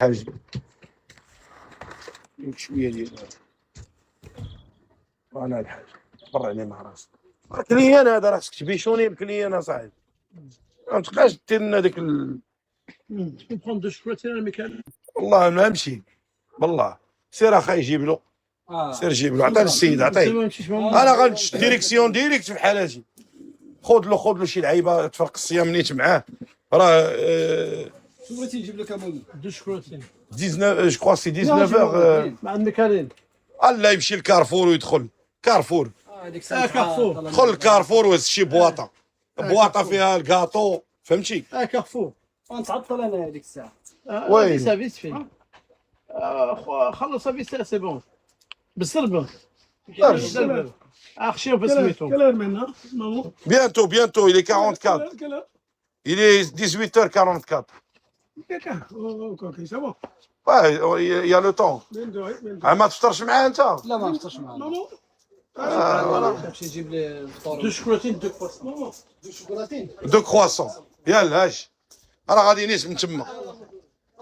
حاجة شوية ديال أنا الحاج برا عليه مع راسك كليان هذا راه خصك تبيشوني الكليان اصاحبي ما تبقاش دير لنا داك تكون دو شكوتي مي كان والله ما نمشي بالله سير اخا يجيب له سير جيب له عطيه للسيد عطيه انا غنمشي ديريكسيون ديريكت في بحالاتي خذ له شي لعيبه تفرق الصيام نيت معاه راه شو بغيتي نجيب لك امامي دو شكوتي 19 جو كوا سي 19 ما عندك كارين الله يمشي لكارفور ويدخل كارفور هذيك الساعه كارفور. دخل الكارفور وهز شي بواطه بواطه فيها الكاطو فهمتي كارفور غنتعطل انا هذيك الساعه وين؟ سافيس فين خلص سافيس سي بون بالسربه اخشيو بسميتو كلام منا مامو bientôt il est 44 كلام il est 18h44 اوكي سوا ouais il y a le temps ما تفطرش معاه انت لا ما نفطرش معنا مامو نمشي نجيب لي الفطور دو شكوتين دو كواسون مامو دو شوكولاتين دو كرواسون يلا اش انا غادي نيس من تما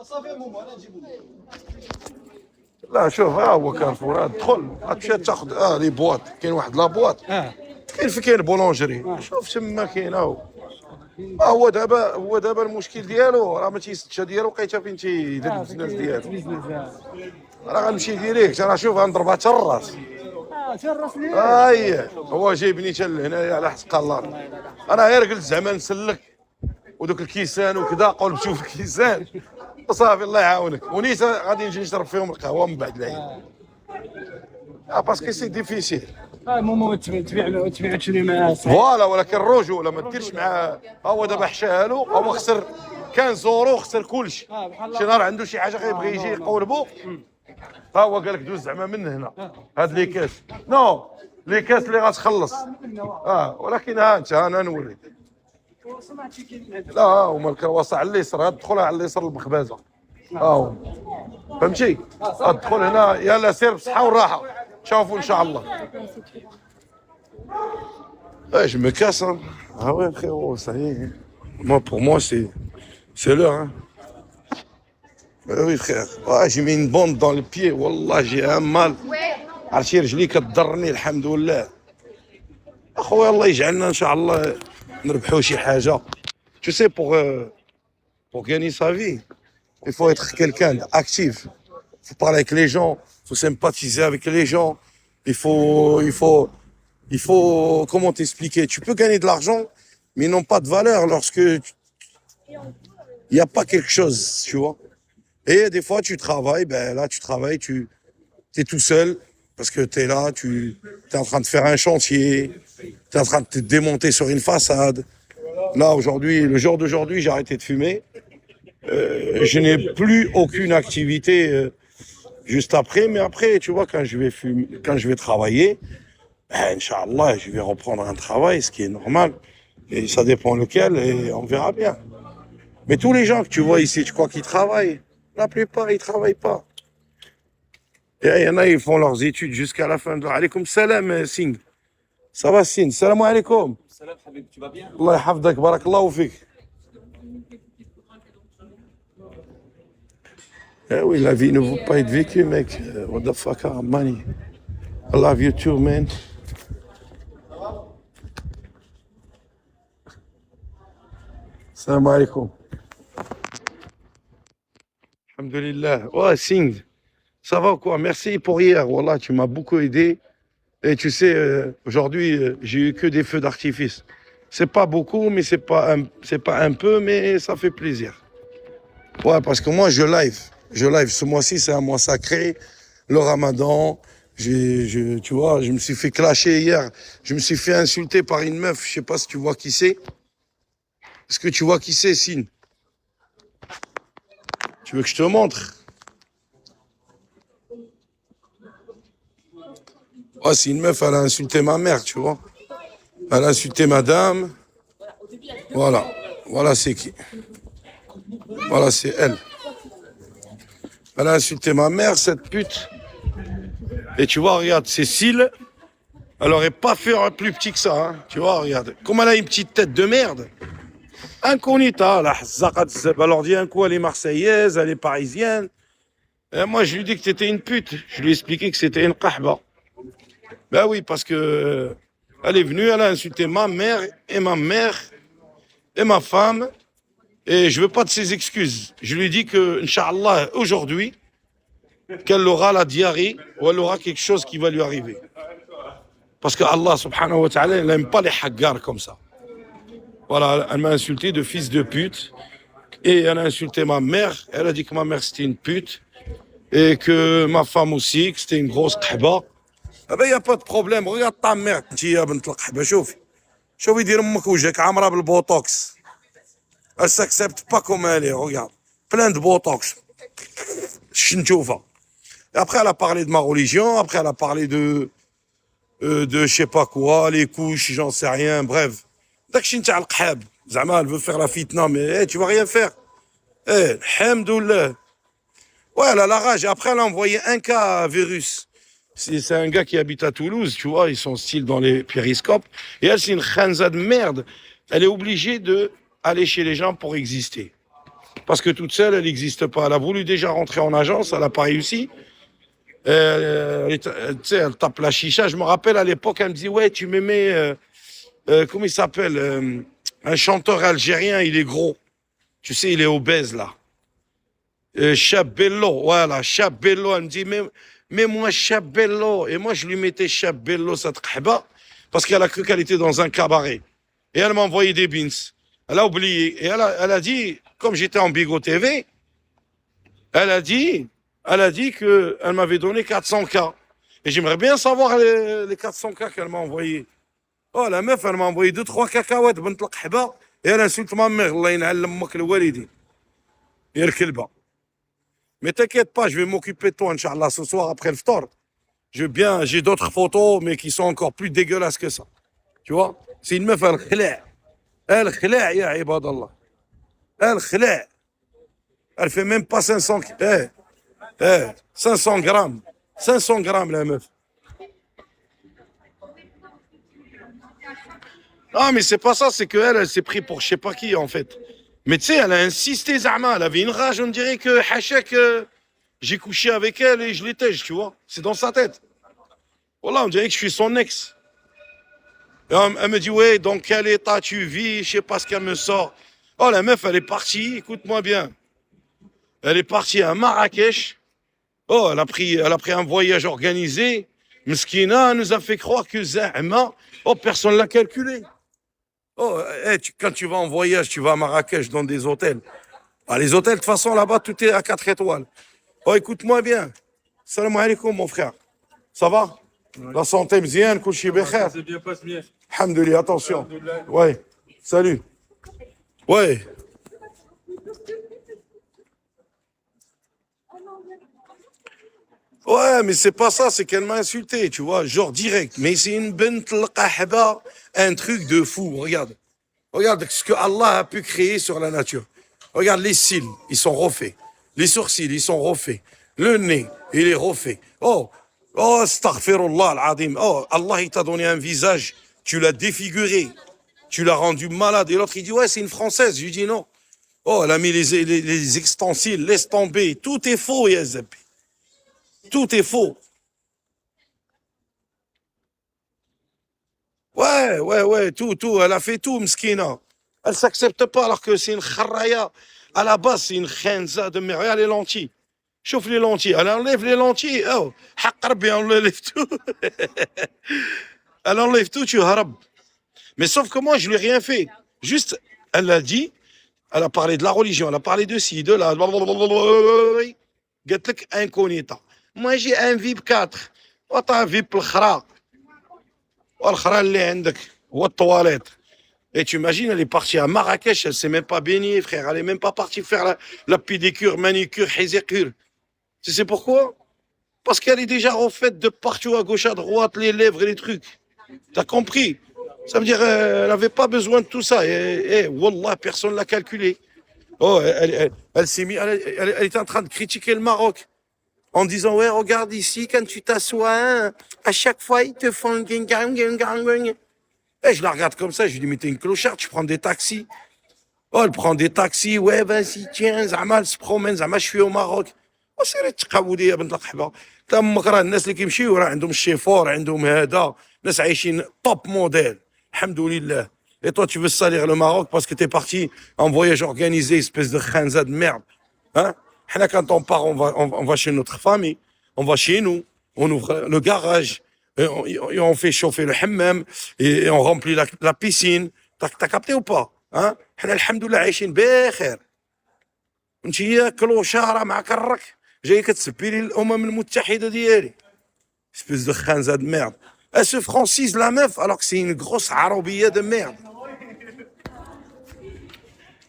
صافي ماما انا نجيبو لك لا شوف ها هو كارفور دخل غتمشي تاخذ لي بواط كاين واحد لا بواط كاين بولونجري شوف تما كاين هو دابا المشكل ديالو راه ما تيسدش ديالو لقيتها فين تيدير البزنس ديالو راه غنمشي ديريكت انا شوف غنضربها حتى الراس شرفني هو جايبني حتى لهنايا على حسق الله انا غير قلت زعما نسلك ودوك الكيسان وكذا قلبتو في الكيسان صافي الله يعاونك ونيسا غادي نجي نشرب فيهم القهوه من بعد العيد باسكو سي ديفيسيل ماما تبيع تشري معاه فوالا ولكن الرجوله ما ديرش معاه هو دابا حشاها له هو خسر 15 اورو خسر كلشي شي نهار عنده شي حاجه غيبغي يجي يقولبو ها هو قال لك دوز زعما من هنا هاد لي كاس نو لي كاس اللي غتخلص ولكن ها انت انا نوريك لا هما الكرواسه على اليسر تدخلها على اليسر المخبازه هو فهمتي تدخل هنا يلا سير بصحه وراحه تشوفوا ان شاء الله je me casse hein. Ah ouais frérot ça y est moi pour moi c'est l'heure hein. Oui frère j'ai mis une bande dans le pied والله j'ai un mal عرفتي رجلي كتضرني الحمد لله اخويا الله يجعلنا ان شاء الله نربحوا شي حاجه tu sais pour gagner sa vie il faut être quelqu'un d'actif il faut parler avec les gens il faut sympathiser avec les gens il faut comment t'expliquer tu peux gagner de l'argent mais ils n'ont pas de valeur lorsque il n'y a pas quelque chose tu vois et des fois tu travailles là tu travailles tu es tout seul parce que tu es là tu es en train de faire un chantier tu es en train de te démonter sur une façade. Là, aujourd'hui, le jour d'aujourd'hui, j'ai arrêté de fumer. Je n'ai plus aucune activité juste après. Mais après, tu vois, quand je vais travailler, Inch'Allah, je vais reprendre un travail, ce qui est normal. Et ça dépend lequel, et on verra bien. Mais tous les gens que tu vois ici, tu crois qu'ils travaillent? La plupart, ils ne travaillent pas. Et il y en a, ils font leurs études jusqu'à la fin de leur... Alaykoum salam, Singh. Ça va, Singh? Salam alaikum. Salam Habib, tu vas bien? Allah yahfazak, barakallahu fik. Eh oui, la vie ne vaut pas être vécue, mec. What the fuck, money. I love you too, man. Salam alaikum. Alhamdulillah. Ouais, Singh. Ça va ou quoi? Merci pour hier. Wallah, tu m'as beaucoup aidé. Et tu sais, aujourd'hui, j'ai eu que des feux d'artifice. C'est pas beaucoup, mais c'est pas un peu, mais ça fait plaisir. Ouais, parce que moi, je live. Ce mois-ci, c'est un mois sacré. Le Ramadan. Tu vois, je me suis fait clasher hier. Je me suis fait insulter par une meuf. Je sais pas si tu vois qui c'est. Est-ce que tu vois qui c'est, Sine? Tu veux que je te montre? Ouais, c'est une meuf, elle a insulté ma mère, tu vois. Elle a insulté madame. Voilà. Voilà, c'est qui? Voilà, c'est elle. Elle a insulté ma mère, cette pute. Et tu vois, regarde, ses cils, elle aurait pas fait un plus petit que ça, hein. Tu vois, regarde. Comme elle a une petite tête de merde. Incognita, la Zakat Zeb. Alors, dit un coup, elle est marseillaise, elle est parisienne. Et moi, je lui dis que c'était une pute. Je lui ai expliqué que c'était une kahba. Ben oui, parce que elle est venue, elle a insulté ma mère et ma femme. Et je veux pas de ses excuses. Je lui ai dit que, Inch'Allah, aujourd'hui, qu'elle aura la diarrhée ou elle aura quelque chose qui va lui arriver. Parce que Allah, subhanahu wa ta'ala, il n'aime pas les haggars comme ça. Voilà, elle m'a insulté de fils de pute. Et elle a insulté ma mère. Elle a dit que ma mère, c'était une pute. Et que ma femme aussi, que c'était une grosse kahba. Ah ben, il n'y a pas de problème. Regarde ta mère. Tu es bint القحبة. شوفي. شوفي دير امك وجهك عامرة بالبوتوكس. Elle s'accepte pas comme elle est, regarde. Plein de botox. Chinchoufa. Et après, elle a parlé de ma religion. Après, elle a parlé de je sais pas quoi, les couches, j'en sais rien. Bref. Dak chincha al-qhab. Zama, elle veut faire la fitna, mais tu vas rien faire. Alhamdoulilah. Ouais, elle a la rage. Et après, elle a envoyé un cas à Virus. C'est un gars qui habite à Toulouse, tu vois, ils sont style dans les périscopes. Et elle, c'est une khanza de merde. Elle est obligée de aller chez les gens pour exister. Parce que toute seule, elle n'existe pas. Elle a voulu déjà rentrer en agence, elle n'a pas réussi. Tu sais, elle tape la chicha. Je me rappelle à l'époque, elle me dit, ouais, tu m'aimais, comment il s'appelle un chanteur algérien, il est gros. Tu sais, il est obèse, là. Chabello, voilà, Chabello. Elle me dit, mais moi, Chabello. Et moi, je lui mettais Chabello, cette khaba, parce qu'elle a cru qu'elle était dans un cabaret. Et elle m'a envoyé des beans. Elle a oublié. Et elle a dit, comme j'étais en Bigo TV, elle a dit qu'elle m'avait donné 400K. Et j'aimerais bien savoir les 400K qu'elle m'a envoyé. Oh, la meuf, elle m'a envoyé 2-3 cacahuètes, bint l'qahba, et elle insulte ma mère. Allah ينعل امك الوالدين. Et elle kelba. Mais t'inquiète pas, je vais m'occuper de toi, Inch'Allah, ce soir après le ftor. J'ai d'autres photos, mais qui sont encore plus dégueulasses que ça. Tu vois? C'est une meuf, elle khla'. Elle khla', ya ibadallah. Elle khla'. Elle fait même pas 500, 500 grammes. 500 grammes, la meuf. Non, mais c'est pas ça, c'est qu'elle, elle s'est pris pour je sais pas qui, en fait. Mais tu sais, elle a insisté, Zahma, elle avait une rage, on dirait que Hachek, j'ai couché avec elle et je l'étais, tu vois. C'est dans sa tête. Voilà, on dirait que je suis son ex. Et elle me dit, ouais, dans quel état tu vis, je sais pas ce qu'elle me sort. Oh, la meuf, elle est partie, écoute-moi bien. Elle est partie à Marrakech. Oh, elle a pris un voyage organisé. Mskina nous a fait croire que Zahma, oh, personne l'a calculé. Oh, quand tu vas en voyage, tu vas à Marrakech dans des hôtels. Ah, les hôtels, de toute façon, là-bas, tout est à 4 étoiles. Oh, écoute-moi bien. Salam alaikum, mon frère. Ça va? La santé, mzien, kouchi bekher. C'est bien passe bien. Alhamdoulilah, attention. Ouais, salut. Ouais. Ouais, mais c'est pas ça, c'est qu'elle m'a insulté, tu vois, genre direct. Mais c'est une bint al-qahba, un truc de fou, regarde. Regarde ce que Allah a pu créer sur la nature. Regarde les cils, ils sont refaits. Les sourcils, ils sont refaits. Le nez, il est refait. Oh, astaghfirullah al-azim. Oh, Allah, il t'a donné un visage, tu l'as défiguré. Tu l'as rendu malade. Et l'autre, il dit, ouais, c'est une Française. Je lui dis, non. Oh, elle a mis les extensiles, laisse tomber. Tout est faux, Yazeb. Tout est faux. Ouais, tout. Elle a fait tout, Mskina. Elle s'accepte pas alors que c'est une kharaya. À la base, c'est une khenza de mer. Regarde les lentilles. Chauffe les lentilles. Elle enlève les lentilles. Oh, haqq bien, on enlève tout. Elle enlève tout, tu harab. Mais sauf que moi, je lui ai rien fait. Juste, elle l'a dit, elle a parlé de la religion, elle a parlé de ci, de là. قالت لك incognita. Moi, j'ai un VIP 4. وطا VIP الخرا. والخرا اللي عندك هو الطواليت. Et tu imagines, elle est partie à Marrakech, elle s'est même pas baignée, frère. Elle est même pas partie faire la pédicure, manicure, hizécure. Tu sais pourquoi? Parce qu'elle est déjà refaite de partout, à gauche, à droite, les lèvres et les trucs. T'as compris? Ça veut dire elle n'avait pas besoin de tout ça. Et wallah, personne ne l'a calculé. Oh, elle s'est mis, elle était en train de critiquer le Maroc en disant, ouais, regarde ici, quand tu t'assois, hein, à chaque fois, ils te font gang, gang, gang, gang, gang. Et je la regarde comme ça, je lui dis, mais t'es une clocharde, tu prends des taxis. Oh, elle prend des taxis. Ouais, vas-y, tiens, زعما elle se promène, زعما je suis au Maroc. وسيري تقاو لي يا بنت القحبه. تمك راه الناس اللي كيمشيو راه عندهم الشيفور، عندهم هذا، ناس عايشين توب موديل. الحمد لله. Et toi, tu veux salir le Maroc parce que t'es parti en voyage organisé, espèce de khanza de merde. Hein? Là, quand on part, on va chez notre famille, on va chez nous, on ouvre le garage, et on fait chauffer le hammam, et on remplit la piscine. T'as capté ou pas? Hein? Là, alhamdoulilah, عايشين بخير. انت هي كلوشاره مع كرك جاي كتسبي لي الامم المتحده ديالي. Espèce de khanza de merde. Elle se francise la meuf alors que c'est une grosse arabia de merde.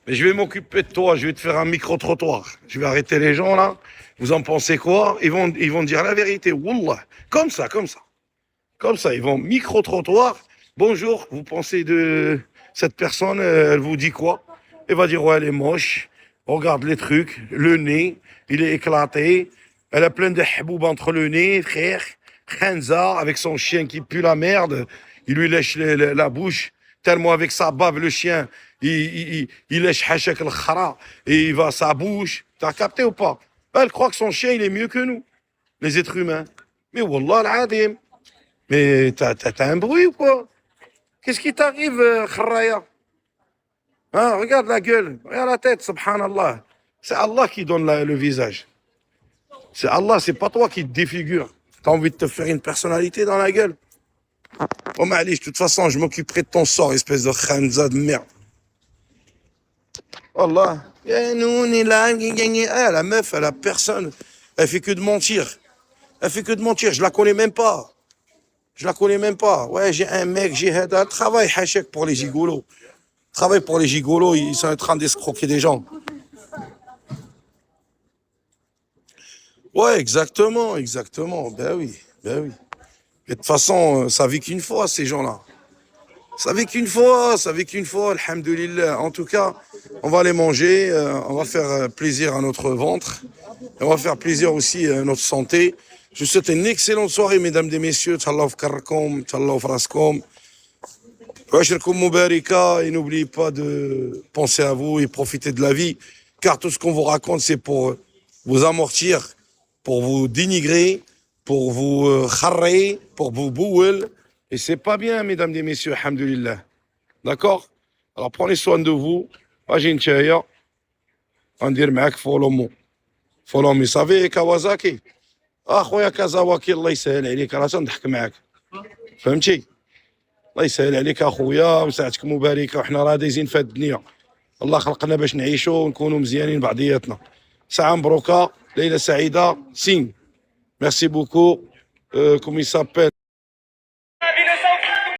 Mais je vais m'occuper de toi, je vais te faire un micro-trottoir. Je vais arrêter les gens là. Vous en pensez quoi? Ils vont dire la vérité. Wallah. Comme ça. Comme ça, ils vont micro-trottoir. Bonjour, vous pensez de cette personne, elle vous dit quoi? Elle va dire, ouais, elle est moche. Regarde les trucs, le nez, il est éclaté. Elle a plein de haboub entre le nez, frère. Khanza, avec son chien qui pue la merde. Il lui lèche la bouche. Tellement avec sa bave, le chien, il lèche hachak le khara et il va à sa bouche. T'as capté ou pas? Elle croit que son chien, il est mieux que nous, les êtres humains. Mais wallah al-adim. Mais t'as un bruit ou quoi? Qu'est-ce qui t'arrive, Kharaya? Hein, regarde la gueule, regarde la tête, subhanallah. C'est Allah qui donne le visage. C'est Allah, c'est pas toi qui te défigure. T'as envie de te faire une personnalité dans la gueule? Oh Malish, de toute façon, je m'occuperai de ton sort, espèce de khanza de merde. Allah. La meuf, elle a personne. Elle fait que de mentir. Je la connais même pas. Ouais, j'ai un mec, j'ai elle travaille hachek pour les gigolos. Ils sont en train d'escroquer des gens. Ouais, exactement. Ben oui. Et de toute façon, ça vit qu'une fois, ces gens-là. Ça vit qu'une fois, alhamdoulilah. En tout cas, on va les manger, on va faire plaisir à notre ventre, et on va faire plaisir aussi à notre santé. Je vous souhaite une excellente soirée, mesdames et messieurs. Tchallah fkarkom, tchallah fraskom. Washirkum mubarika, et n'oubliez pas de penser à vous et profiter de la vie, car tout ce qu'on vous raconte, c'est pour vous amortir, pour vous dénigrer, pour vous kharrer, pour vous bouel. Et c'est pas bien, mesdames et messieurs, alhamdoulilah. D'accord? Alors prenez soin de vous. Ajin chaya. On dit معك follow me. Follow me. Savez Kawasaki. خويا كازاواكي الله يسهل عليك راه تنضحك معاك. فهمتي؟ الله يسهل عليك اخويا وساعتك مباركه وحنا راه دايزين في هاد الدنيا. الله خلقنا باش نعيشوا ونكونوا مزيانين بعضياتنا. ساعه مبروكه، ليله سعيده. سين. Merci beaucoup. Comment il s'appelle?